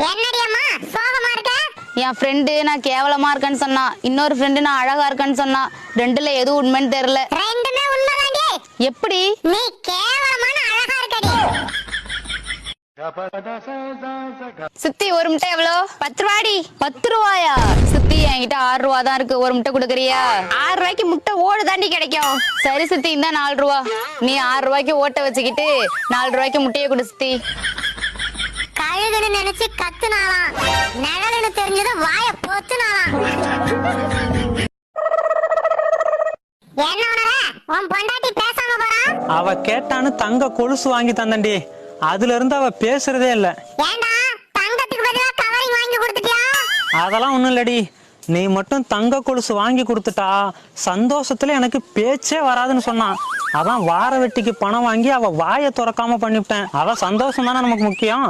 என்னடியம்மா சோகமா இருக்க? என் ஃப்ரெண்டு நான் கேவலமா இருக்கேன்னு சொன்னா, இன்னொரு ஃப்ரெண்டு நான் அழகா இருக்கேன்னு சொன்னா. ரெண்டுல எது உண்மைன்னு தெரியல. ரெண்டுமே உண்மைதான்டி. எப்படி? நீ கேவலமான அழகா இருக்கடி. சித்தி ஒரு முட்டை எவ்வளோ? 10 ரூபாடி. 10 ரூபாயா? சித்தி என்கிட்ட 6 ரூபா தான் இருக்கு, ஒரு முட்டை கொடுக்குறியா? 6 ரூபாய்க்கு முட்டை ஓடு தாண்டி கிடைக்கும். சரி சித்தி, இந்த 4 ரூபா. நீ 6 ரூபாய்க்கு ஓட்ட வச்சுக்கிட்டு 4 ரூபாய்க்கு முட்டையை கொடு சித்தி. கழுகுன்னு நினைச்சு கத்துனாலாம், நிழலுன்னு தெரிஞ்சது வாய பொத்துனாலாம். என்ன உணர உன் பொண்டாட்டி பேசாம போறா? அவ கேட்டான்னு தங்க கொலுசு வாங்கி தந்தண்டி, அதுல இருந்து அவ பேசுறதே இல்ல. ஏண்டா தங்கத்துக்கு பதிலா கவரிங் வாங்கி கொடுத்துட்டியா? அதெல்லாம் ஒண்ணும் இல்லடி, நீ மட்டும் தங்க கொலுசு வாங்கி கொடுத்துட்டா சந்தோஷத்துல எனக்கு பேச்சே வராதுன்னு சொன்னான். அதான் வார வெட்டிக்கு பணம் வாங்கி அவ வாயை திறக்காம பண்ணிவிட்டேன். அவ சந்தோஷம் தானே நமக்கு முக்கியம்.